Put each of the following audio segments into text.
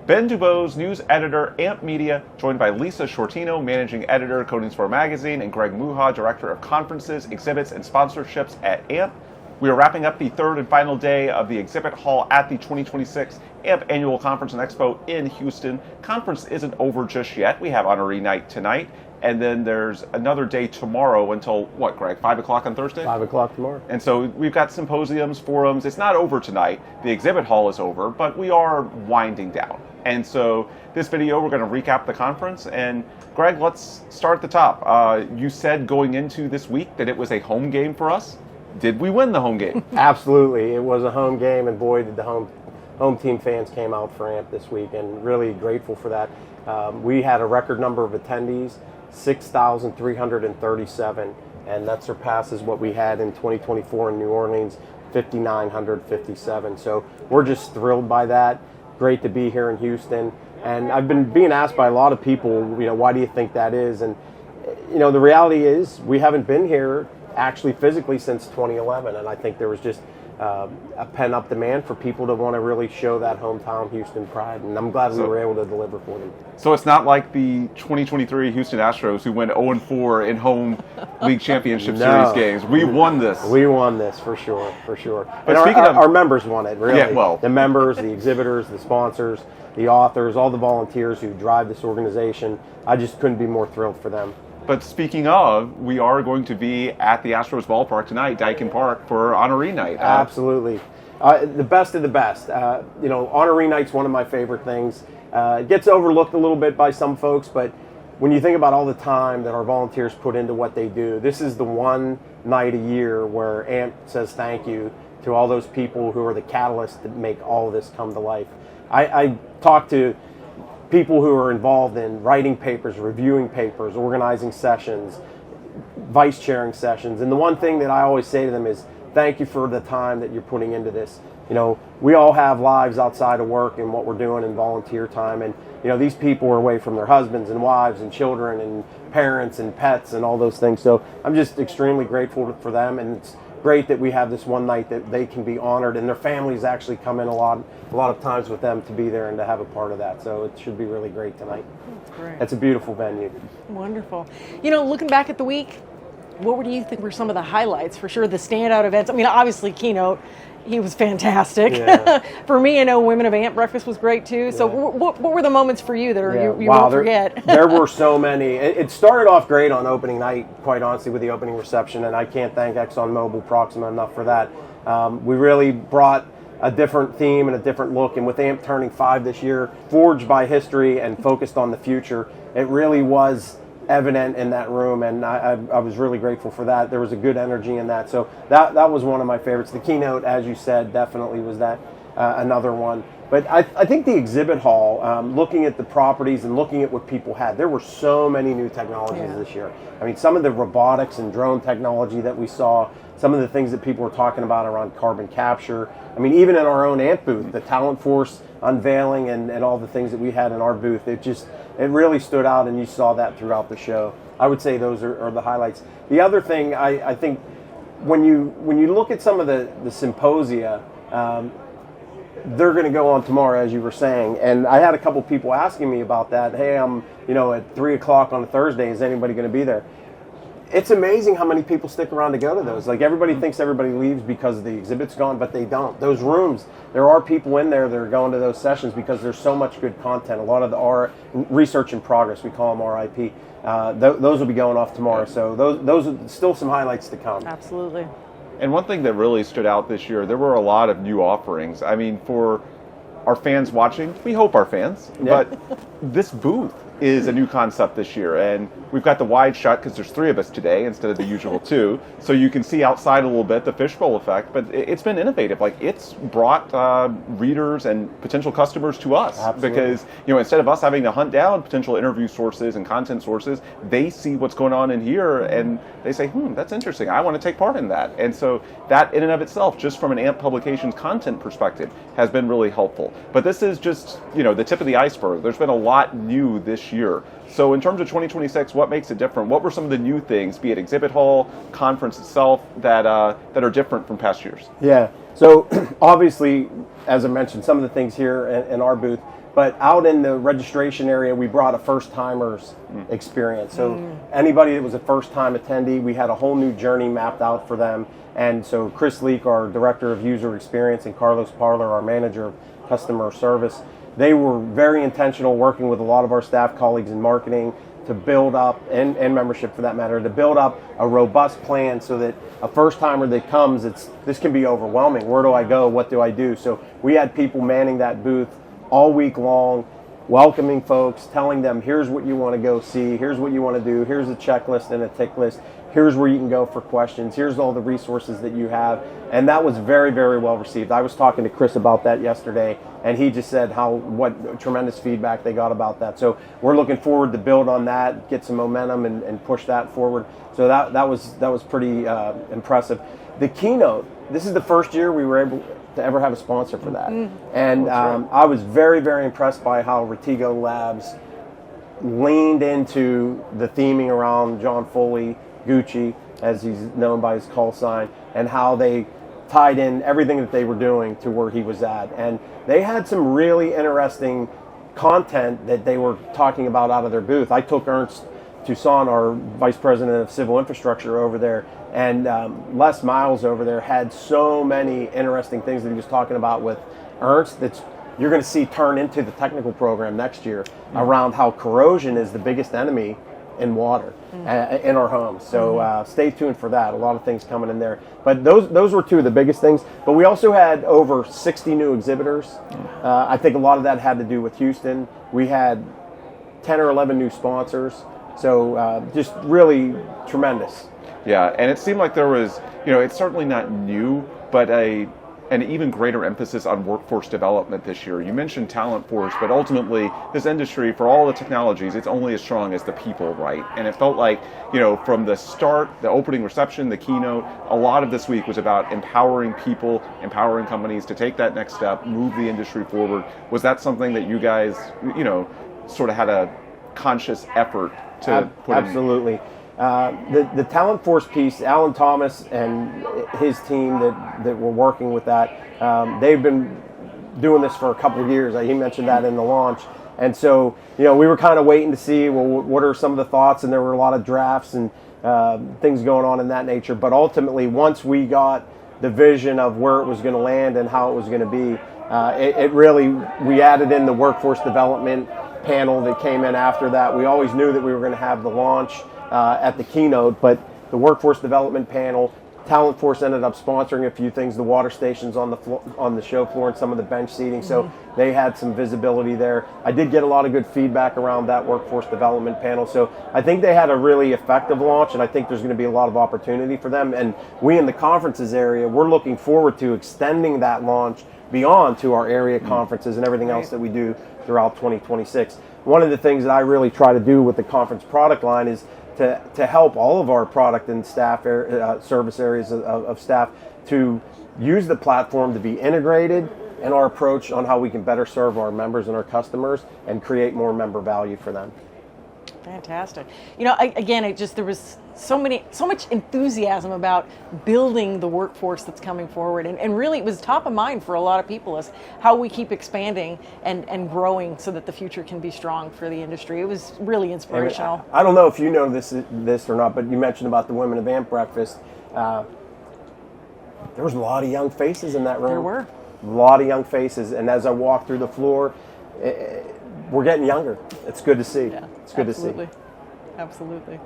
Ben Dubose, news editor, AMP Media, joined by Lisa Shortino, managing editor, Coding Sport Magazine, and Greg Muha, director of conferences, exhibits, and sponsorships at AMP. We are wrapping up the third and final day of the exhibit hall at the 2026 AMP Annual Conference and Expo in Houston. Conference isn't over just yet. We have honoree night tonight, and then there's another day tomorrow until, what, Greg, 5 o'clock on Thursday? 5 o'clock tomorrow. And so we've got symposiums, forums. It's not over tonight. The exhibit hall is over, but we are winding down. And so this video, we're going to recap the conference. And Greg, let's start at the top. You said going into this week that it was a home game for us. Did we win the home game? Absolutely. It was a home game, and boy, did the home team fans came out for AMP this week, and really grateful for that. We had a record number of attendees, 6,337, and that surpasses what we had in 2024 in New Orleans, 5,957. So we're just thrilled by that. Great to be here in Houston. And I've been being asked by a lot of people, why do you think that is? And, the reality is we haven't been here actually physically since 2011, and I think there was just a pent-up demand for people to want to really show that hometown Houston pride, and I'm glad we were able to deliver for them. So it's not like the 2023 Houston Astros who went 0-4 in home league championship series games. We won this. We won this for sure. But and speaking of our members won it, really. Yeah, well, the members, the exhibitors, the sponsors, the authors, all the volunteers who drive this organization. I just couldn't be more thrilled for them. But speaking of, we are going to be at the Astros ballpark tonight, Daikin Park, for honoree night. Absolutely. The best of the best. Honoree night's one of my favorite things. It gets overlooked a little bit by some folks, but when you think about all the time that our volunteers put into what they do, this is the one night a year where AMP says thank you to all those people who are the catalyst that make all of this come to life. I talk to people who are involved in writing papers, reviewing papers, organizing sessions, vice chairing sessions. And the one thing that I always say to them is, thank you for the time that you're putting into this. We all have lives outside of work and what we're doing in volunteer time. And, these people are away from their husbands and wives and children and parents and pets and all those things. So I'm just extremely grateful for them. And it's great that we have this one night that they can be honored, and their families actually come in a lot of times with them to be there and to have a part of that. So it should be really great tonight. That's great. It's a beautiful venue. Wonderful. Looking back at the week, what do you think were some of the highlights? For sure, the standout events. Obviously, keynote. He was fantastic. Yeah. For me, I know Women of AMP breakfast was great too. So what were the moments for you that you won't forget? There were so many. It started off great on opening night, quite honestly, with the opening reception, and I can't thank ExxonMobil Proxima enough for that. We really brought a different theme and a different look, and with AMP turning 5 this year, forged by history and focused on the future, it really was evident in that room, and I was really grateful for that. There was a good energy in that, so that was one of my favorites. The keynote, as you said, definitely was that another one. But I think the exhibit hall, looking at the properties and looking at what people had, there were so many new technologies this year. Some of the robotics and drone technology that we saw, some of the things that people were talking about around carbon capture. Even in our own AMP booth, the Talent Force unveiling and all the things that we had in our booth, it really stood out, and you saw that throughout the show. I would say those are the highlights. The other thing, I think, when you look at some of the symposia, they're going to go on tomorrow, as you were saying, and I had a couple people asking me about that. Hey, I'm at 3 o'clock on a Thursday. Is anybody going to be there? It's amazing how many people stick around to go to those. Like, everybody thinks everybody leaves because the exhibit's gone, but they don't. Those rooms, there are people in there that are going to those sessions because there's so much good content. A lot of the research in progress, we call them RIP, those will be going off tomorrow. So those are still some highlights to come. Absolutely. And one thing that really stood out this year, there were a lot of new offerings. For our fans watching, we hope our fans, but this booth is a new concept this year, and we've got the wide shut because there's 3 of us today instead of the usual 2, so you can see outside a little bit, the fishbowl effect, but it's been innovative. It's brought readers and potential customers to us. Absolutely. Because instead of us having to hunt down potential interview sources and content sources, they see what's going on in here and they say, that's interesting, I want to take part in that. And so that in and of itself, just from an AMP Publications content perspective, has been really helpful. But this is just the tip of the iceberg. There's been a lot new this year. So in terms of 2026, what makes it different? What were some of the new things, be it exhibit hall, conference itself, that are different from past years? Yeah. So obviously, as I mentioned, some of the things here in our booth, But out in the registration area, we brought a first-timers experience. So anybody that was a first-time attendee, we had a whole new journey mapped out for them. And so Chris Leak, our Director of User Experience, and Carlos Parler, our Manager of Customer Service, they were very intentional working with a lot of our staff colleagues in marketing to build up, and membership for that matter, to build up a robust plan so that a first-timer that comes, this can be overwhelming. Where do I go? What do I do? So we had people manning that booth all week long, welcoming folks, telling them, here's what you want to go see, here's what you want to do, here's a checklist and a tick list, here's where you can go for questions, here's all the resources that you have. And that was very, very well received. I was talking to Chris about that yesterday, and he just said what tremendous feedback they got about that. So we're looking forward to build on that, get some momentum, and push that forward. So that was pretty impressive. The keynote, this is the first year we were able to ever have a sponsor for that. And I was very, very impressed by how Retigo Labs leaned into the theming around John Foley, Gucci, as he's known by his call sign, and how they tied in everything that they were doing to where he was at. And they had some really interesting content that they were talking about out of their booth. I took Ernst Toussaint, our Vice President of Civil Infrastructure, over there, and Les Miles over there had so many interesting things that he was talking about with Ernst that you're going to see turn into the technical program next year around how corrosion is the biggest enemy in water in our homes. So stay tuned for that. A lot of things coming in there. But those were two of the biggest things. But we also had over 60 new exhibitors. I think a lot of that had to do with Houston. We had 10 or 11 new sponsors. So just really tremendous. Yeah, and it seemed like there was, it's certainly not new, but an even greater emphasis on workforce development this year. You mentioned talent force, but ultimately this industry, for all the technologies, it's only as strong as the people, right? And it felt like, from the start, the opening reception, the keynote, a lot of this week was about empowering people, empowering companies to take that next step, move the industry forward. Was that something that you guys, sort of had a conscious effort to put in? Absolutely. The talent force piece, Alan Thomas and his team that were working with that, they've been doing this for a couple of years. He mentioned that in the launch. And so, we were kind of waiting to see, well, what are some of the thoughts? And there were a lot of drafts and things going on in that nature. But ultimately, once we got the vision of where it was going to land and how it was going to be, we added in the workforce development panel that came in after that. We always knew that we were going to have the launch at the keynote, but the workforce development panel, Talent Force ended up sponsoring a few things, the water stations on the show floor and some of the bench seating, so they had some visibility there. I did get a lot of good feedback around that workforce development panel, so I think they had a really effective launch, and I think there's going to be a lot of opportunity for them. And we in the conferences area, we're looking forward to extending that launch beyond to our area conferences and everything else that we do throughout 2026. One of the things that I really try to do with the conference product line is to help all of our product and staff service areas of staff to use the platform to be integrated in our approach on how we can better serve our members and our customers and create more member value for them. Fantastic. There was so much enthusiasm about building the workforce that's coming forward, and really it was top of mind for a lot of people as how we keep expanding and growing so that the future can be strong for the industry. It was really inspirational. I don't know if you know this or not, but you mentioned about the Women of AMP breakfast. There was a lot of young faces in that room. There were. A lot of young faces, and as I walked through the floor, we're getting younger. It's good to see. Yeah, it's good absolutely. to see. Absolutely.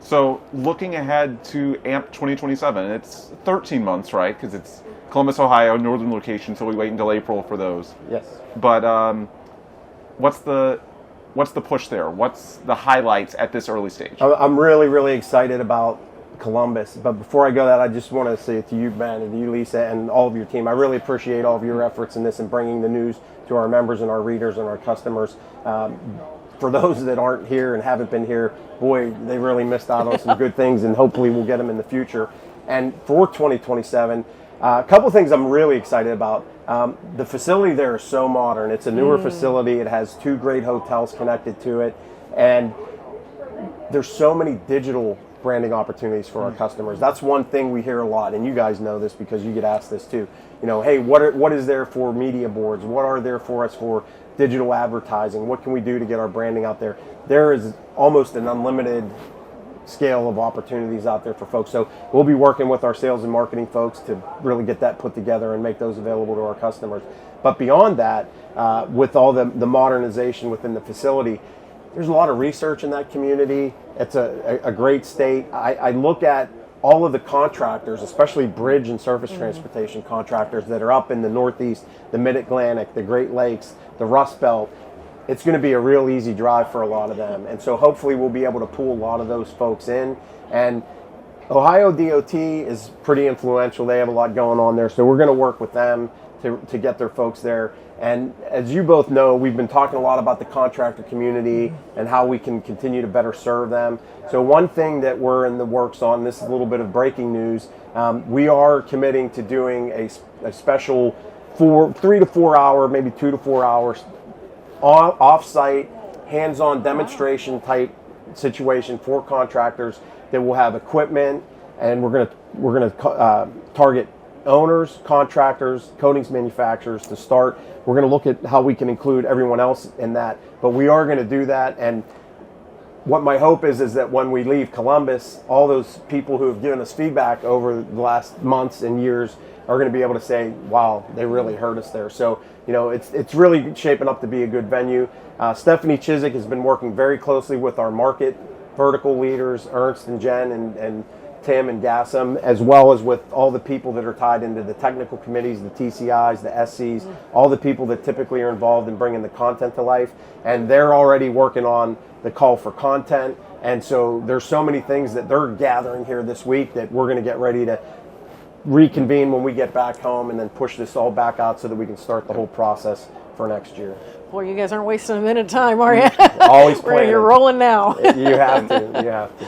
So looking ahead to AMP 2027, it's 13 months, right? Because it's Columbus, Ohio, northern location, so we wait until April for those. Yes. But what's the push there? What's the highlights at this early stage? I'm really, really excited about Columbus. But before I go that, I just want to say to you, Ben, and to you, Lisa, and all of your team, I really appreciate all of your efforts in this and bringing the news to our members and our readers and our customers. For those that aren't here and haven't been here, boy, they really missed out on some good things, and hopefully we'll get them in the future. And for 2027, a couple of things I'm really excited about. The facility there is so modern. It's a newer facility. It has 2 great hotels connected to it. And there's so many digital branding opportunities for our customers. That's one thing we hear a lot, and you guys know this because you get asked this too. Hey, what is there for media boards? What are there for us for digital advertising? What can we do to get our branding out there? There is almost an unlimited scale of opportunities out there for folks. So we'll be working with our sales and marketing folks to really get that put together and make those available to our customers. But beyond that, with all the modernization within the facility, there's a lot of research in that community. It's a great state. I look at all of the contractors, especially bridge and surface transportation contractors that are up in the Northeast, the Mid-Atlantic, the Great Lakes, the Rust Belt. It's going to be a real easy drive for a lot of them. And so hopefully we'll be able to pull a lot of those folks in. And Ohio DOT is pretty influential. They have a lot going on there. So we're going to work with them to get their folks there. And as you both know, we've been talking a lot about the contractor community and how we can continue to better serve them. So one thing that we're in the works on, this is a little bit of breaking news, we are committing to doing a special 3 to 4 hour, maybe 2 to 4 hours off-site, hands-on demonstration type situation for contractors that will have equipment, and we're going to target owners, contractors, coatings manufacturers to start. We're going to look at how we can include everyone else in that, but we are going to do that. And what my hope is that when we leave Columbus, all those people who have given us feedback over the last months and years are going to be able to say, wow, they really hurt us there. So, you know, it's really shaping up to be a good venue. Stephanie Chiswick has been working very closely with our market vertical leaders, Ernst and Jen and Tim and Gassam, as well as with all the people that are tied into the technical committees, the TCIs, the SCs, all the people that typically are involved in bringing the content to life. And they're already working on the call for content. And so there's so many things that they're gathering here this week that we're going to get ready to reconvene when we get back home and then push this all back out so that we can start the whole process for next year. Boy, you guys aren't wasting a minute of time, are you? Always planning. You're rolling now. You have to. You have to.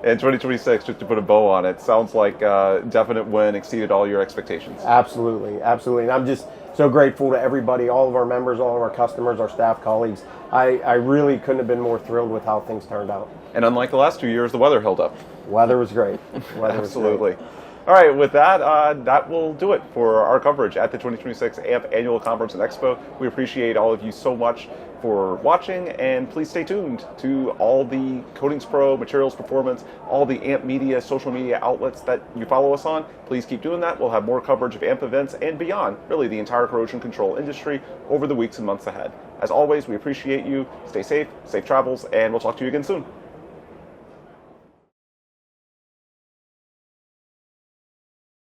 In 2026, just to put a bow on it, sounds like a definite win, exceeded all your expectations. Absolutely, absolutely. And I'm just so grateful to everybody, all of our members, all of our customers, our staff, colleagues. I really couldn't have been more thrilled with how things turned out. And unlike the last 2 years, the weather held up. Weather was great. Absolutely. All right, with that, that will do it for our coverage at the 2026 AMP Annual Conference and Expo. We appreciate all of you so much for watching, and please stay tuned to all the Coatings Pro, Materials Performance, all the AMP media, social media outlets that you follow us on. Please keep doing that. We'll have more coverage of AMP events and beyond, really the entire corrosion control industry over the weeks and months ahead. As always, we appreciate you. Stay safe, safe travels, and we'll talk to you again soon.